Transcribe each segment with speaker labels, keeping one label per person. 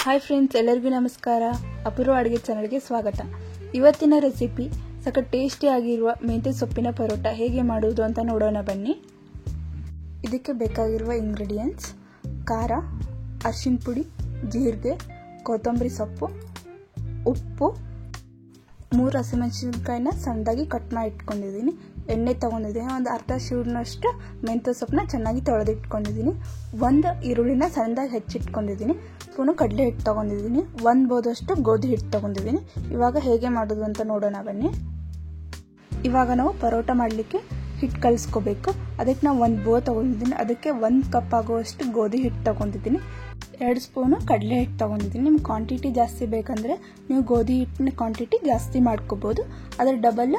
Speaker 1: Hi friends, ಎಲ್ಲರಿಗೂ ನಮಸ್ಕಾರ. ಅಪೂರ್ವ ಅಡುಗೆ ಚಾನಲ್ಗೆ ಸ್ವಾಗತ. ಇವತ್ತಿನ ರೆಸಿಪಿ ಸಖತ್ ಟೇಸ್ಟಿ ಆಗಿರುವ ಮೆಂತ್ಯ ಸೊಪ್ಪಿನ ಪರೋಟ ಹೇಗೆ ಮಾಡುವುದು ಅಂತ ನೋಡೋಣ ಬನ್ನಿ. ಇದಕ್ಕೆ ಬೇಕಾಗಿರುವ ಇಂಗ್ರೀಡಿಯೆಂಟ್ಸ್: ಖಾರ, ಅರಿಶಿನ ಪುಡಿ, ಜೀರಿಗೆ, ಕೊತ್ತಂಬರಿ ಸೊಪ್ಪು, ಉಪ್ಪು, 3 ಹಸಿಮೆಣಸಿನಕಾಯಿನ ಸಣ್ಣದಾಗಿ ಕಟ್ ಮಾಡಿ ಇಟ್ಕೊಂಡಿದ್ದೀನಿ. ಎಣ್ಣೆ ತೊಗೊಂಡಿದ್ದೀನಿ. ಒಂದು ಅರ್ಧ ಸ್ಪೂನಷ್ಟು ಮೆಂತ್ಯ ಸೊಪ್ಪನ್ನ ಚೆನ್ನಾಗಿ ತೊಳೆದಿಟ್ಕೊಂಡಿದ್ದೀನಿ. 1 ಈರುಳ್ಳಿನ ಸಣ್ಣದಾಗಿ ಹೆಚ್ಚಿಟ್ಕೊಂಡಿದ್ದೀನಿ. ಸ್ಪೂನು ಕಡಲೆ ಹಿಟ್ಟು ತೊಗೊಂಡಿದ್ದೀನಿ. 1 ಬೋದಷ್ಟು ಗೋಧಿ ಹಿಟ್ಟು ತೊಗೊಂಡಿದ್ದೀನಿ. ಇವಾಗ ಹೇಗೆ ಮಾಡೋದು ಅಂತ ನೋಡೋಣ ಬನ್ನಿ. ಇವಾಗ ನಾವು ಪರೋಟ ಮಾಡಲಿಕ್ಕೆ ಹಿಟ್ಟು ಕಲಿಸ್ಕೋಬೇಕು. ಅದಕ್ಕೆ ನಾವು 1 ಬೋ ತೊಗೊಂಡಿದ್ದೀನಿ. ಅದಕ್ಕೆ 1 ಕಪ್ ಆಗುವಷ್ಟು ಗೋಧಿ ಹಿಟ್ಟು ತೊಗೊಂಡಿದ್ದೀನಿ. 2 ಸ್ಪೂನು ಕಡಲೆ ಹಿಟ್ಟು ತೊಗೊಂಡಿದ್ದೀನಿ. ನಿಮ್ಗೆ ಕ್ವಾಂಟಿಟಿ ಜಾಸ್ತಿ ಬೇಕಂದರೆ ನೀವು ಗೋಧಿ ಹಿಟ್ಟಿನ ಕ್ವಾಂಟಿಟಿ ಜಾಸ್ತಿ ಮಾಡ್ಕೋಬೋದು. ಅದರ ಡಬಲ್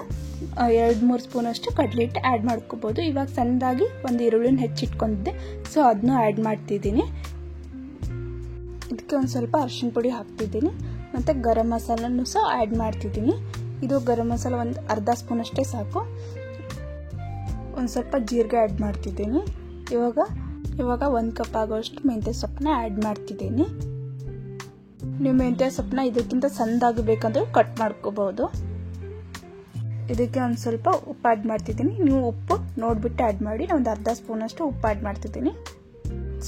Speaker 1: 2-3 ಸ್ಪೂನಷ್ಟು ಕಡಲೆ ಹಿಟ್ಟು ಆ್ಯಡ್ ಮಾಡ್ಕೋಬೋದು. ಇವಾಗ ಸಣ್ಣದಾಗಿ 1 ಈರುಳ್ಳಿನ ಹೆಚ್ಚಿಟ್ಕೊಂಡಿದ್ದೆ, ಸೊ ಅದನ್ನು ಆ್ಯಡ್ ಮಾಡ್ತಿದ್ದೀನಿ. ಇದಕ್ಕೆ ಒಂದು ಸ್ವಲ್ಪ ಅರಿಶಿನ ಪುಡಿ ಹಾಕ್ತಿದ್ದೀನಿ ಮತ್ತು ಗರಂ ಮಸಾಲನ್ನು ಸಹ ಆ್ಯಡ್ ಮಾಡ್ತಿದ್ದೀನಿ. ಇದು ಗರಂ ಮಸಾಲ ಒಂದು ಅರ್ಧ ಸ್ಪೂನಷ್ಟೇ ಸಾಕು. ಒಂದು ಸ್ವಲ್ಪ ಜೀರಿಗೆ ಆ್ಯಡ್ ಮಾಡ್ತಿದ್ದೀನಿ. ಇವಾಗ 1 ಕಪ್ ಆಗೋಷ್ಟು ಮೆಂತ್ಯ ಸೊಪ್ಪನ್ನ ಆ್ಯಡ್ ಮಾಡ್ತಿದ್ದೀನಿ. ನೀವು ಮೆಂತ್ಯ ಸೊಪ್ಪನ್ನ ಇದಕ್ಕಿಂತ ಸಣ್ಣದಾಗಿ ಬೇಕಂದ್ರೆ ಕಟ್ ಮಾಡ್ಕೋಬಹುದು. ಇದಕ್ಕೆ ಒಂದು ಸ್ವಲ್ಪ ಉಪ್ಪು ಆ್ಯಡ್ ಮಾಡ್ತಿದ್ದೀನಿ. ನೀವು ಉಪ್ಪು ನೋಡಿಬಿಟ್ಟು ಆ್ಯಡ್ ಮಾಡಿ. ಒಂದು ಅರ್ಧ ಸ್ಪೂನಷ್ಟು ಉಪ್ಪು ಆ್ಯಡ್ ಮಾಡ್ತಿದ್ದೀನಿ.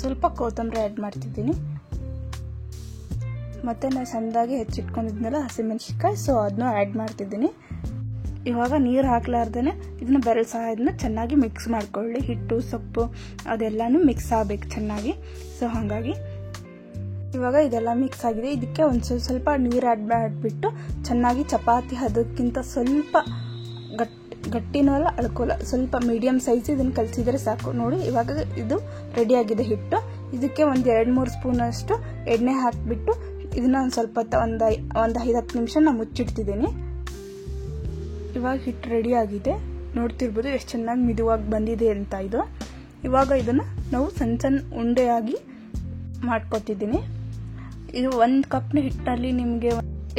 Speaker 1: ಸ್ವಲ್ಪ ಕೊತ್ತಂಬರಿ ಆ್ಯಡ್ ಮಾಡ್ತಿದ್ದೀನಿ. ಮತ್ತು ನಾನು ಸಣ್ಣದಾಗಿ ಹೆಚ್ಚಿಟ್ಕೊಂಡಿದ್ನಲ್ಲ ಹಸಿಮೆಣಸಿನ್ಕಾಯಿ, ಸೊ ಅದನ್ನು ಆ್ಯಡ್ ಮಾಡ್ತಿದ್ದೀನಿ. ಇವಾಗ ನೀರು ಹಾಕ್ಲಾರ್ದೇ ಇದನ್ನ ಬೆರಳು ಸಹಾಯದಿಂದ ಚೆನ್ನಾಗಿ ಮಿಕ್ಸ್ ಮಾಡ್ಕೊಳ್ಳಿ. ಹಿಟ್ಟು, ಸೊಪ್ಪು ಅದೆಲ್ಲನೂ ಮಿಕ್ಸ್ ಆಗಬೇಕು ಚೆನ್ನಾಗಿ. ಸೊ ಹಾಗಾಗಿ ಇವಾಗ ಇದೆಲ್ಲ ಮಿಕ್ಸ್ ಆಗಿದೆ. ಇದಕ್ಕೆ ಒಂದು ಸ್ವಲ್ಪ ನೀರು ಆ್ಯಡ್ ಮಾಡಿಬಿಟ್ಟು ಚೆನ್ನಾಗಿ ಚಪಾತಿ ಹದಕ್ಕಿಂತ ಸ್ವಲ್ಪ ಗಟ್ಟಿನೂ ಅಲ್ಲ, ಅಳ್ಕೋಲ್ಲ, ಸ್ವಲ್ಪ ಮೀಡಿಯಮ್ ಸೈಜ್ ಇದನ್ನು ಕಲಿಸಿದ್ರೆ ಸಾಕು. ನೋಡಿ, ಇವಾಗ ಇದು ರೆಡಿಯಾಗಿದೆ ಹಿಟ್ಟು. ಇದಕ್ಕೆ ಒಂದು 2-3 ಸ್ಪೂನಷ್ಟು ಎಣ್ಣೆ ಹಾಕಿಬಿಟ್ಟು ಇದನ್ನ ಒಂದು ಸ್ವಲ್ಪ ಒಂದು 5-10 ನಿಮಿಷ ನಾನು ಮುಚ್ಚಿಡ್ತಿದ್ದೀನಿ. ಇವಾಗ ಹಿಟ್ಟು ರೆಡಿ ಆಗಿದೆ. ನೋಡ್ತಿರ್ಬೋದು ಎಷ್ಟು ಚೆನ್ನಾಗಿ ಮಿದುವಾಗಿ ಬಂದಿದೆ ಅಂತ. ಇವಾಗ ಇದನ್ನು ನಾವು ಸಣ್ಣ ಉಂಡೆಯಾಗಿ ಮಾಡ್ಕೊತಿದ್ದೀನಿ. ಇದು 1 ಕಪ್ನ ಹಿಟ್ಟಲ್ಲಿ ನಿಮಗೆ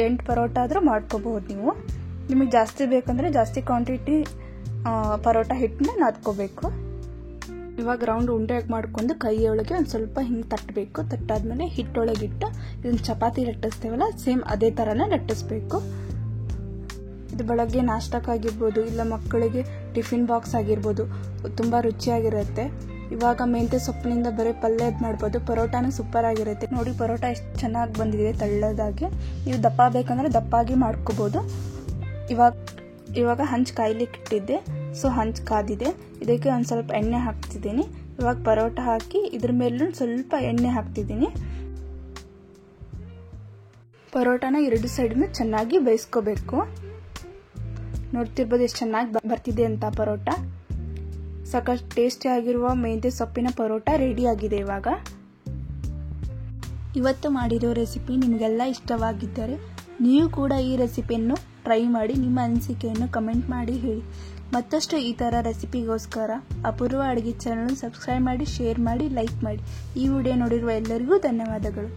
Speaker 1: 8 ಪರೋಟ ಆದರೂ ಮಾಡ್ಕೋಬಹುದು ನೀವು. ನಿಮಗೆ ಜಾಸ್ತಿ ಬೇಕಂದರೆ ಜಾಸ್ತಿ ಕ್ವಾಂಟಿಟಿ ಪರೋಟ ಹಿಟ್ಟನ್ನ ನಾದ್ಕೋಬೇಕು. ಇವಾಗ ರೌಂಡ್ ಉಂಡೆಯಾಗಿ ಮಾಡ್ಕೊಂಡು ಕೈಯೊಳಗೆ ಒಂದು ಸ್ವಲ್ಪ ಹಿಂಗೆ ತಟ್ಟಬೇಕು. ತಟ್ಟಾದ್ಮೇಲೆ ಹಿಟ್ಟೊಳಗಿಟ್ಟು ಇದನ್ನು ಚಪಾತಿ ಲಟ್ಟಿಸ್ತೇವಲ್ಲ, ಸೇಮ್ ಅದೇ ಥರನೇ ಲಟ್ಟಿಸ್ಬೇಕು. ಇದು ಬೆಳಗ್ಗೆ ನಾಷ್ಟಕ್ಕಾಗಿರ್ಬೋದು, ಇಲ್ಲ ಮಕ್ಕಳಿಗೆ ಟಿಫಿನ್ ಬಾಕ್ಸ್ ಆಗಿರ್ಬೋದು, ತುಂಬ ರುಚಿಯಾಗಿರುತ್ತೆ. ಇವಾಗ ಮೆಂತ್ಯ ಸೊಪ್ಪಿನಿಂದ ಬರೀ ಪಲ್ಯ ಮಾಡ್ಬೋದು. ಪರೋಟಾನು ಸೂಪರ್ ಆಗಿರುತ್ತೆ. ನೋಡಿ, ಪರೋಟ ಎಷ್ಟು ಚೆನ್ನಾಗಿ ಬಂದಿದೆ ತೆಳ್ಳದಾಗಿ. ನೀವು ದಪ್ಪ ಬೇಕಂದ್ರೆ ದಪ್ಪಾಗಿ ಮಾಡ್ಕೋಬೋದು. ಇವಾಗ ಹಂಚು ಕಾಯ್ಲಿಕ್ಕೆ ಇಟ್ಟಿದ್ದೆ, ಸೊ ಹಂಚು ಕಾದಿದೆ. ಇದಕ್ಕೆ ಒಂದು ಸ್ವಲ್ಪ ಎಣ್ಣೆ ಹಾಕ್ತಿದ್ದೀನಿ. ಇವಾಗ ಪರೋಟ ಹಾಕಿ ಇದ್ರ ಮೇಲೂ ಸ್ವಲ್ಪ ಎಣ್ಣೆ ಹಾಕ್ತಿದ್ದೀನಿ. ಪರೋಟನ 2 ಸೈಡ್ನು ಚೆನ್ನಾಗಿ ಬೇಯಿಸ್ಕೋಬೇಕು. ನೋಡ್ತಿರ್ಬೋದು ಎಷ್ಟು ಚೆನ್ನಾಗಿ ಬರ್ತಿದೆ ಅಂತ ಪರೋಟ. ಸಾಕಷ್ಟು ಟೇಸ್ಟಿ ಆಗಿರುವ ಮೆಂತ್ಯ ಸೊಪ್ಪಿನ ಪರೋಟ ರೆಡಿ ಆಗಿದೆ. ಇವತ್ತು ಮಾಡಿರೋ ರೆಸಿಪಿ ನಿಮಗೆಲ್ಲ ಇಷ್ಟವಾಗಿದ್ದರೆ ನೀವು ಕೂಡ ಈ ರೆಸಿಪಿಯನ್ನು ಟ್ರೈ ಮಾಡಿ ನಿಮ್ಮ ಅನಿಸಿಕೆಯನ್ನು ಕಮೆಂಟ್ ಮಾಡಿ ಹೇಳಿ. ಮತ್ತಷ್ಟು ಈ ಥರ ರೆಸಿಪಿಗೋಸ್ಕರ ಅಪೂರ್ವ ಅಡುಗೆ ಚಾನಲ್ ಸಬ್ಸ್ಕ್ರೈಬ್ ಮಾಡಿ, ಶೇರ್ ಮಾಡಿ, ಲೈಕ್ ಮಾಡಿ. ಈ ವಿಡಿಯೋ ನೋಡಿರುವ ಎಲ್ಲರಿಗೂ ಧನ್ಯವಾದಗಳು.